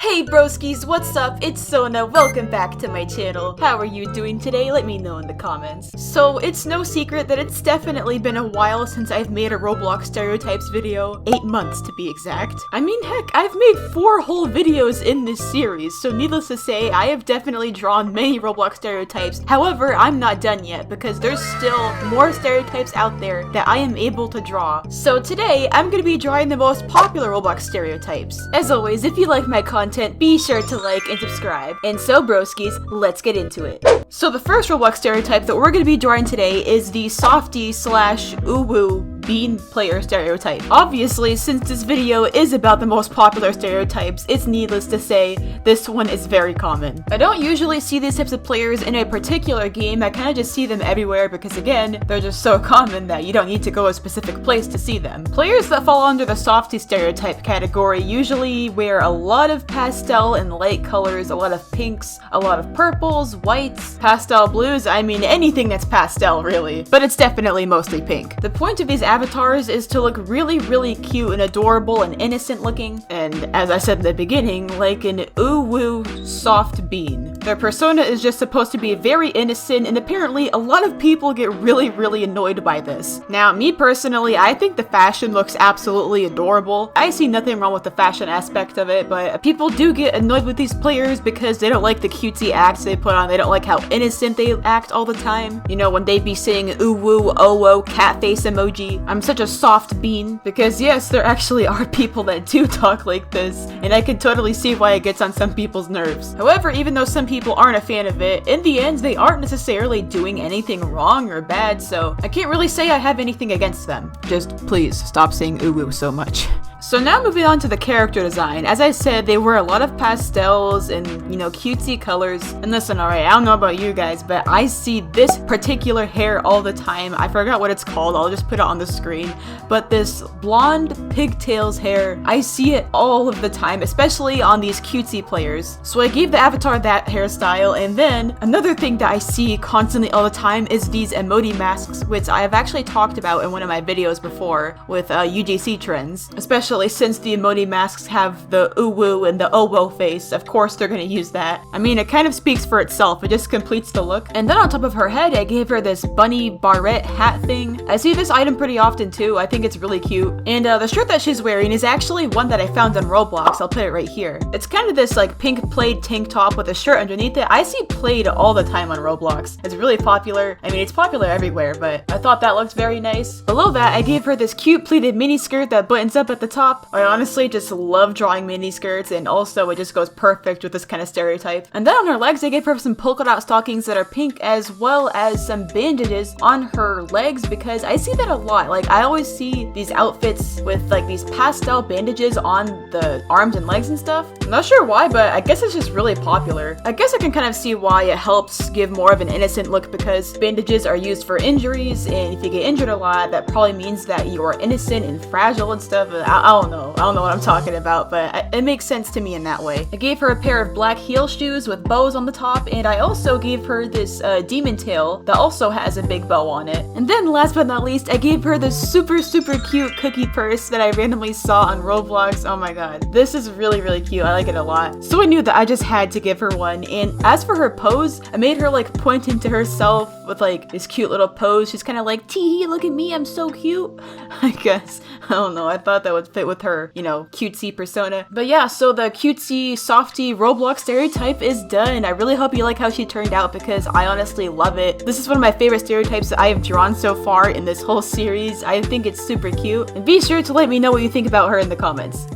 Hey broskies, what's up? It's Sona, welcome back to my channel. How are you doing today? Let me know in the comments. So, it's no secret that it's definitely been a while since I've made a Roblox Stereotypes video. 8 months to be exact. I mean, heck, I've made 4 whole videos in this series, so needless to say, I have definitely drawn many Roblox Stereotypes. However, I'm not done yet because there's still more stereotypes out there that I am able to draw. So today, I'm gonna be drawing the most popular Roblox Stereotypes. As always, if you like my content, be sure to like and subscribe. And so broskies, let's get into it. So the first Roblox stereotype that we're going to be drawing today is the Softy Ubu bean player stereotype. Obviously, since this video is about the most popular stereotypes, it's needless to say, this one is very common. I don't usually see these types of players in a particular game, I kind of just see them everywhere because again, they're just so common that you don't need to go a specific place to see them. Players that fall under the softy stereotype category usually wear a lot of pastel and light colors, a lot of pinks, a lot of purples, whites, pastel blues, I mean anything that's pastel really, but it's definitely mostly pink. The point of these avatars is to look really cute and adorable and innocent looking, and as I said in the beginning, like an ooh-woo soft bean. Their persona is just supposed to be very innocent, and apparently a lot of people get really annoyed by this. Now, me personally, I think the fashion looks absolutely adorable. I see nothing wrong with the fashion aspect of it, but people do get annoyed with these players because they don't like the cutesy acts they put on, they don't like how innocent they act all the time. You know, when they be saying ooh-woo, oh-oh, cat face emoji, I'm such a soft bean, because yes, there actually are people that do talk like this, and I can totally see why it gets on some people's nerves. However, even though some people aren't a fan of it, in the end, they aren't necessarily doing anything wrong or bad, so I can't really say I have anything against them. Just please stop saying ooh-woo so much. So now moving on to the character design. As I said, they wear a lot of pastels and, you know, cutesy colors. And listen, alright, I don't know about you guys, but I see this particular hair all the time. I forgot what it's called, I'll just put it on the screen. But this blonde pigtails hair, I see it all of the time, especially on these cutesy players. So I gave the avatar that hairstyle, and then another thing that I see constantly all the time is these emoji masks, which I have actually talked about in one of my videos before with UGC trends, especially since the emoji masks have the ooh-woo and the oh-whoa face. Of course they're gonna use that. I mean, it kind of speaks for itself, it just completes the look. And then on top of her head, I gave her this bunny barrette hat thing. I see this item pretty often too, I think it's really cute. And the shirt that she's wearing is actually one that I found on Roblox, I'll put it right here. It's kind of this like pink plaid tank top with a shirt underneath it. I see plaid all the time on Roblox. It's really popular. I mean, it's popular everywhere, but I thought that looked very nice. Below that, I gave her this cute pleated mini skirt that buttons up at the top. I honestly just love drawing mini skirts, and also it just goes perfect with this kind of stereotype. And then on her legs, I gave her some polka dot stockings that are pink, as well as some bandages on her legs, because I see that a lot. Like, I always see these outfits with like these pastel bandages on the arms and legs and stuff. I'm not sure why, but I guess it's just really popular. I guess I can kind of see why it helps give more of an innocent look, because bandages are used for injuries, and if you get injured a lot, that probably means that you are innocent and fragile and stuff. I don't know what I'm talking about, but it makes sense to me in that way. I gave her a pair of black heel shoes with bows on the top, and I also gave her this demon tail that also has a big bow on it. And then last but not least, I gave her this super cute cookie purse that I randomly saw on Roblox. Oh my god. This is really cute. I like it a lot. So I knew that I just had to give her one. And as for her pose, I made her like pointing to herself with like this cute little pose. She's kind of like, tee, look at me, I'm so cute. I guess. I don't know. I thought that would fit with her, you know, cutesy persona. But yeah, so the cutesy, softy Roblox stereotype is done. I really hope you like how she turned out, because I honestly love it. This is one of my favorite stereotypes that I have drawn so far in this whole series. I think it's super cute. And be sure to let me know what you think about her in the comments.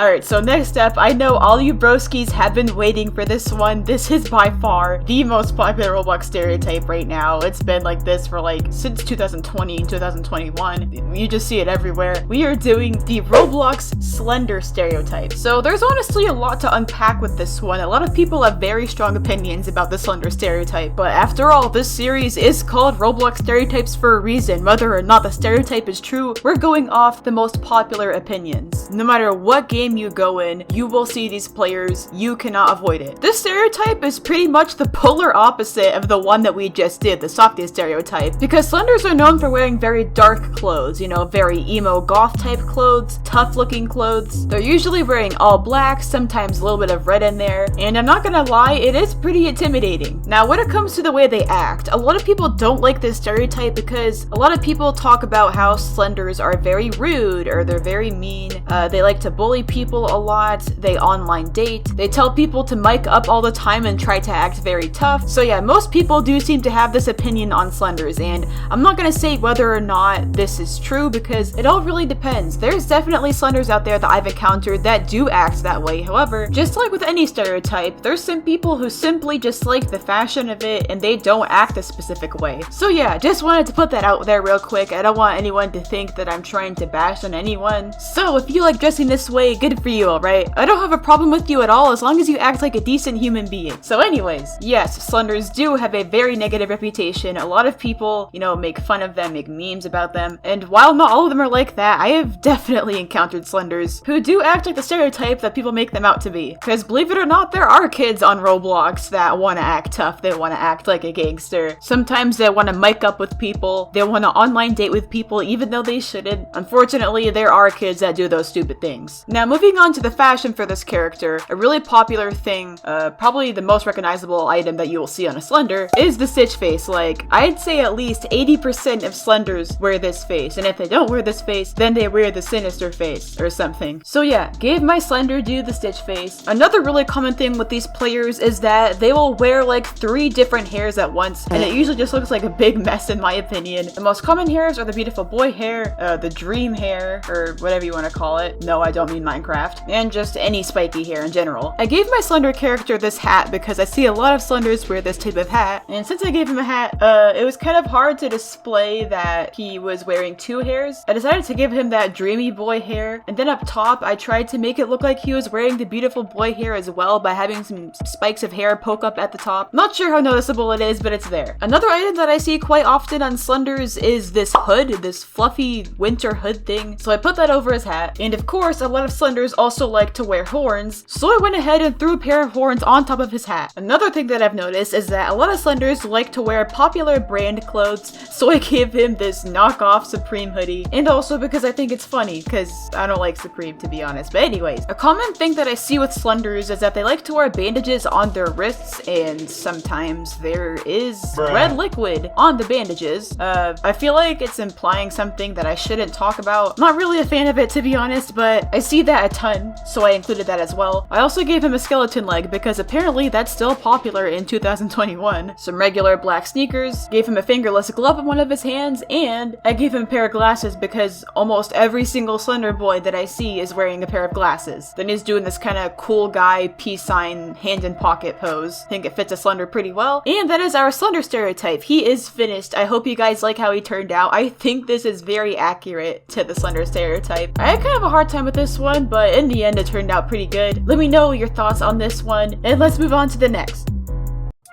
Alright, so next up, I know all you broskies have been waiting for this one. This is by far the most popular Roblox stereotype right now. It's been like this for like since 2020, 2021. You just see it everywhere. We are doing the Roblox Slender stereotype. So there's honestly a lot to unpack with this one. A lot of people have very strong opinions about the Slender stereotype, but after all, this series is called Roblox Stereotypes for a reason. Whether or not the stereotype is true, we're going off the most popular opinions. No matter what game game you go in, you will see these players. You cannot avoid it. This stereotype is pretty much the polar opposite of the one that we just did, the Softy stereotype, because Slenders are known for wearing very dark clothes, you know, very emo goth type clothes, tough looking clothes. They're usually wearing all black, sometimes a little bit of red in there, and I'm not gonna lie, it is pretty intimidating. Now, when it comes to the way they act, a lot of people don't like this stereotype because a lot of people talk about how Slenders are very rude or they're very mean. They like to bully people a lot, they online date, they tell people to mic up all the time and try to act very tough. So yeah, most people do seem to have this opinion on Slenders, and I'm not gonna say whether or not this is true because it all really depends. There's definitely Slenders out there that I've encountered that do act that way. However, just like with any stereotype, there's some people who simply just like the fashion of it and they don't act a specific way. So yeah, just wanted to put that out there real quick. I don't want anyone to think that I'm trying to bash on anyone. So if you like dressing this way, good for you, alright? I don't have a problem with you at all as long as you act like a decent human being. So anyways, yes, Slenders do have a very negative reputation. A lot of people, you know, make fun of them, make memes about them, and while not all of them are like that, I have definitely encountered Slenders who do act like the stereotype that people make them out to be. Because believe it or not, there are kids on Roblox that want to act tough, they want to act like a gangster. Sometimes they want to mic up with people, they want to online date with people even though they shouldn't. Unfortunately, there are kids that do those stupid things. Now moving on to the fashion for this character, a really popular thing, probably the most recognizable item that you will see on a Slender, is the Stitch face. Like, I'd say at least 80% of Slenders wear this face, and if they don't wear this face, then they wear the sinister face or something. So yeah, gave my Slender dude the Stitch face. Another really common thing with these players is that they will wear like 3 different hairs at once, and it usually just looks like a big mess in my opinion. The most common hairs are the beautiful boy hair, the dream hair, or whatever you want to call it. No, I don't mean Minecraft. And just any spiky hair in general. I gave my Slender character this hat because I see a lot of Slenders wear this type of hat, and since I gave him a hat, it was kind of hard to display that he was wearing 2 hairs. I decided to give him that dreamy boy hair, and then up top I tried to make it look like he was wearing the beautiful boy hair as well by having some spikes of hair poke up at the top. Not sure how noticeable it is, but it's there. Another item that I see quite often on Slenders is this hood, this fluffy winter hood thing, so I put that over his hat. And of course, a lot of Slenders also like to wear horns, so I went ahead and threw a pair of horns on top of his hat. Another thing that I've noticed is that a lot of Slenders like to wear popular brand clothes, so I gave him this knockoff Supreme hoodie, and also because I think it's funny, because I don't like Supreme to be honest. But anyways, a common thing that I see with Slenders is that they like to wear bandages on their wrists, and sometimes there is red liquid on the bandages. I feel like it's implying something that I shouldn't talk about. Not really a fan of it to be honest, but I see that a ton, so I included that as well. I also gave him a skeleton leg because apparently that's still popular in 2021. Some regular black sneakers, gave him a fingerless glove on one of his hands, and I gave him a pair of glasses because almost every single Slender boy that I see is wearing a pair of glasses. Then he's doing this kind of cool guy peace sign hand in pocket pose. I think it fits a Slender pretty well. And that is our Slender stereotype. He is finished. I hope you guys like how he turned out. I think this is very accurate to the Slender stereotype. I had kind of a hard time with this one, but in the end it turned out pretty good. Let me know your thoughts on this one, and let's move on to the next.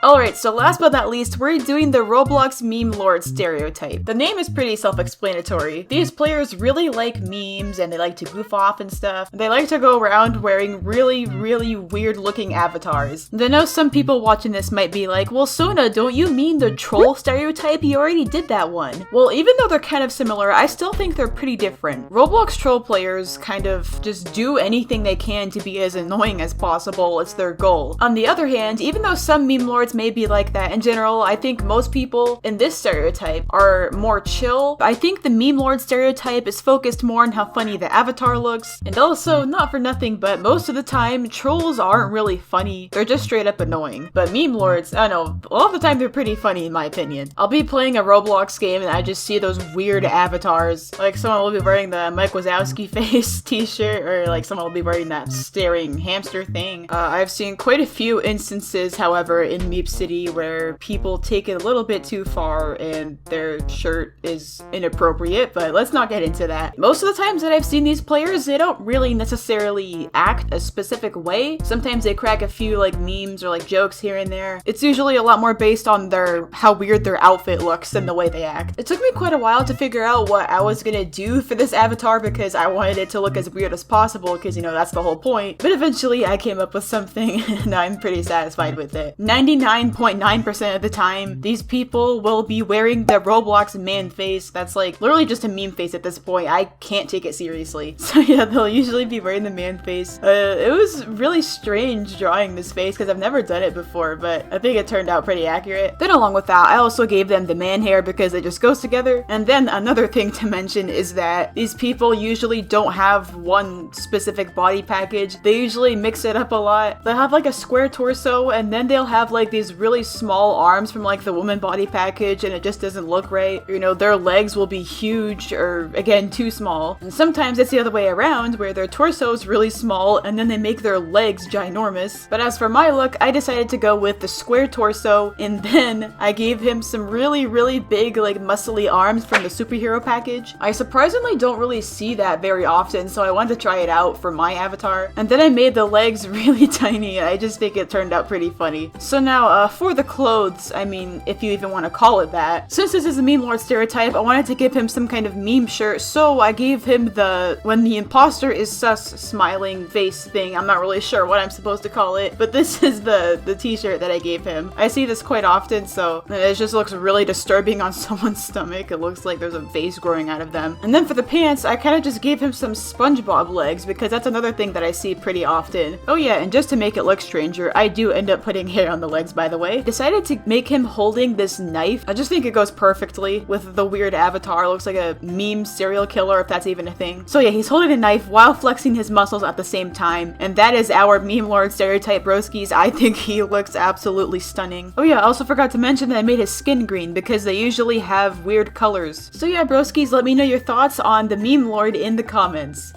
Alright, so last but not least, we're doing the Roblox memelord stereotype. The name is pretty self-explanatory. These players really like memes and they like to goof off and stuff. They like to go around wearing really weird looking avatars. And I know some people watching this might be like, well Sona, don't you mean the troll stereotype? You already did that one. Well, even though they're kind of similar, I still think they're pretty different. Roblox troll players kind of just do anything they can to be as annoying as possible. It's their goal. On the other hand, even though some memelords may be like that in general, I think most people in this stereotype are more chill. I think the memelord stereotype is focused more on how funny the avatar looks, and also, not for nothing, but most of the time, trolls aren't really funny. They're just straight up annoying. But memelords, I don't know, a lot of the time they're pretty funny in my opinion. I'll be playing a Roblox game and I just see those weird avatars. Like someone will be wearing the Mike Wazowski face t-shirt, or like someone will be wearing that staring hamster thing. I've seen quite a few instances, however, in Meep City where people take it a little bit too far and their shirt is inappropriate, but let's not get into that. Most of the times that I've seen these players, they don't really necessarily act a specific way. Sometimes they crack a few like memes or like jokes here and there. It's usually a lot more based on how weird their outfit looks than the way they act. It took me quite a while to figure out what I was gonna do for this avatar because I wanted it to look as weird as possible because, you know, that's the whole point. But eventually I came up with something and I'm pretty satisfied with it. 99.9% of the time, these people will be wearing the Roblox man face. That's like literally just a meme face at this point. I can't take it seriously. So yeah, they'll usually be wearing the man face. It was really strange drawing this face because I've never done it before, but I think it turned out pretty accurate. Then along with that, I also gave them the man hair because it just goes together. And then another thing to mention is that these people usually don't have one specific body package. They usually mix it up a lot. They'll have like a square torso and then they'll have like these really small arms from like the woman body package and it just doesn't look right. You know, their legs will be huge or again too small. And sometimes it's the other way around where their torso is really small and then they make their legs ginormous. But as for my look, I decided to go with the square torso and then I gave him some really big like muscly arms from the superhero package. I surprisingly don't really see that very often, so I wanted to try it out for my avatar. And then I made the legs really tiny. I just think it turned out pretty funny. So now for the clothes, I mean, if you even want to call it that, since this is a memelord stereotype, I wanted to give him some kind of meme shirt, so I gave him the when the imposter is sus smiling face thing. I'm not really sure what I'm supposed to call it, but this is the t-shirt that I gave him. I see this quite often, so it just looks really disturbing on someone's stomach. It looks like there's a face growing out of them. And then for the pants, I kind of just gave him some SpongeBob legs because that's another thing that I see pretty often. Oh yeah, and just to make it look stranger, I do end up putting hair on the legs, by the way. Decided to make him holding this knife. I just think it goes perfectly with the weird avatar. It looks like a meme serial killer, if that's even a thing. So yeah, he's holding a knife while flexing his muscles at the same time, and that is our memelord stereotype broskies. I think he looks absolutely stunning. Oh yeah, I also forgot to mention that I made his skin green because they usually have weird colors. So yeah, broskies, let me know your thoughts on the memelord in the comments.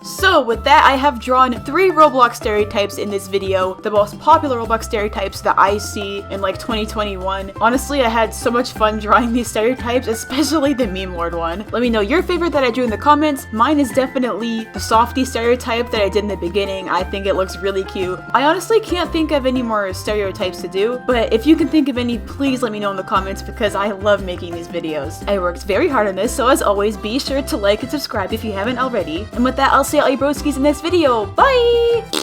So with that, I have drawn 3 Roblox stereotypes in this video, the most popular Roblox stereotypes that I see in like 2021. Honestly, I had so much fun drawing these stereotypes, especially the memelord one. Let me know your favorite that I drew in the comments. Mine is definitely the softie stereotype that I did in the beginning. I think it looks really cute. I honestly can't think of any more stereotypes to do, but if you can think of any, please let me know in the comments because I love making these videos. I worked very hard on this, so as always, be sure to like and subscribe if you haven't already. And with that, I'll see all you broskies in this video. Bye!